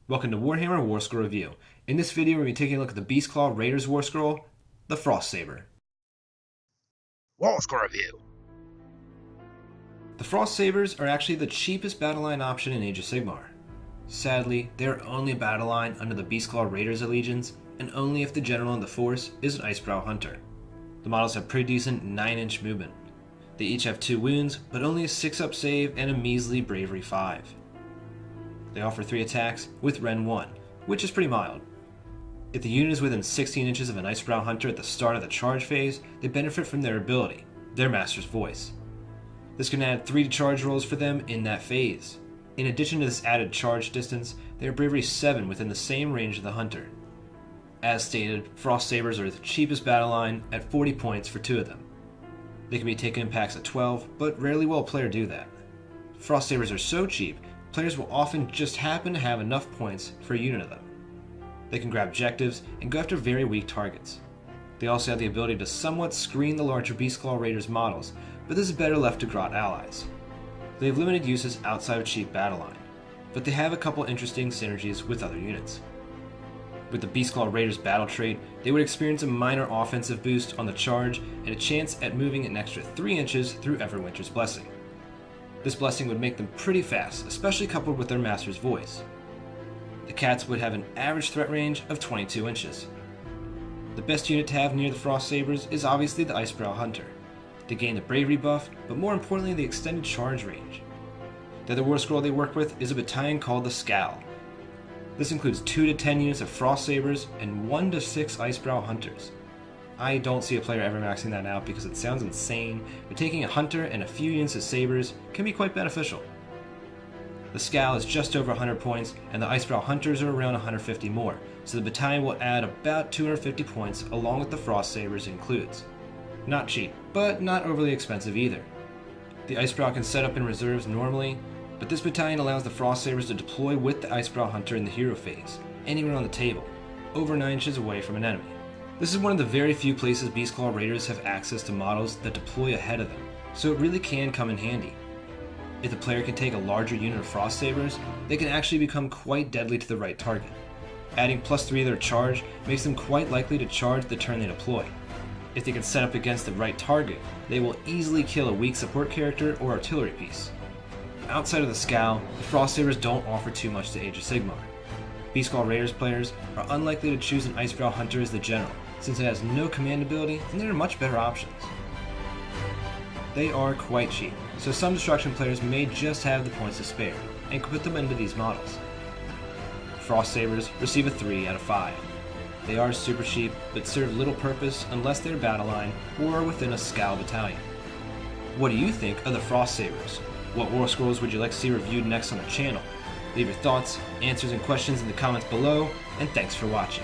Welcome to Warhammer Warscroll Review. In this video, we're going to be taking a look at the Beastclaw Raiders Warscroll, the Frost Saber. Warscroll Review. The Frost Sabers are actually the cheapest battle line option in Age of Sigmar. Sadly, they are only a battle line under the Beastclaw Raiders allegiance, and only if the general in the force is an Icebrow Hunter. The models have pretty decent 9-inch movement. They each have 2 wounds, but only a 6-up save and a measly Bravery 5. They offer 3 attacks with Ren 1, which is pretty mild. If the unit is within 16 inches of an Icebrow Hunter at the start of the charge phase, they benefit from their ability, their Master's Voice. This can add 3 charge rolls for them in that phase. In addition to this added charge distance, they are Bravery 7 within the same range of the Hunter. As stated, Frost Sabers are the cheapest battle line at 40 points for 2 of them. They can be taken in packs at 12, but rarely will a player do that. Frost Sabers are so cheap, players will often just happen to have enough points for a unit of them. They can grab objectives and go after very weak targets. They also have the ability to somewhat screen the larger Beastclaw Raiders models, but this is better left to Grot allies. They have limited uses outside of cheap battle line, but they have a couple interesting synergies with other units. With the Beastclaw Raiders battle trait, they would experience a minor offensive boost on the charge and a chance at moving an extra 3 inches through Everwinter's Blessing. This blessing would make them pretty fast, especially coupled with their Master's Voice. The cats would have an average threat range of 22 inches. The best unit to have near the Frost Sabers is obviously the Icebrow Hunter. They gain the Bravery buff, but more importantly the extended charge range. The other Warscroll they work with is a battalion called the Scowl. This includes 2 to 10 units of Frost Sabers and 1 to 6 Icebrow Hunters. I don't see a player ever maxing that out because it sounds insane, but taking a Hunter and a few units of Sabers can be quite beneficial. The Scowl is just over 100 points, and the Icebrow Hunters are around 150 more, so the battalion will add about 250 points along with the Frost Sabers includes. Not cheap, but not overly expensive either. The Icebrow can set up in reserves normally, but this battalion allows the Frost Sabers to deploy with the Icebrow Hunter in the hero phase, anywhere on the table, over 9 inches away from an enemy. This is one of the very few places Beastclaw Raiders have access to models that deploy ahead of them, so it really can come in handy. If the player can take a larger unit of Frost Sabers, they can actually become quite deadly to the right target. Adding +3 to their charge makes them quite likely to charge the turn they deploy. If they can set up against the right target, they will easily kill a weak support character or artillery piece. Outside of the Scowl, the Frost Sabers don't offer too much to Age of Sigmar. Beastclaw Raiders players are unlikely to choose an Icebrow Hunter as the general, since it has no command ability and there are much better options. They are quite cheap, so some destruction players may just have the points to spare, and can put them into these models. Frost Sabers receive a 3 out of 5. They are super cheap, but serve little purpose unless they're battle line or within a Scowl battalion. What do you think of the Frost Sabers? What Warscrolls would you like to see reviewed next on the channel? Leave your thoughts, answers, and questions in the comments below, and thanks for watching.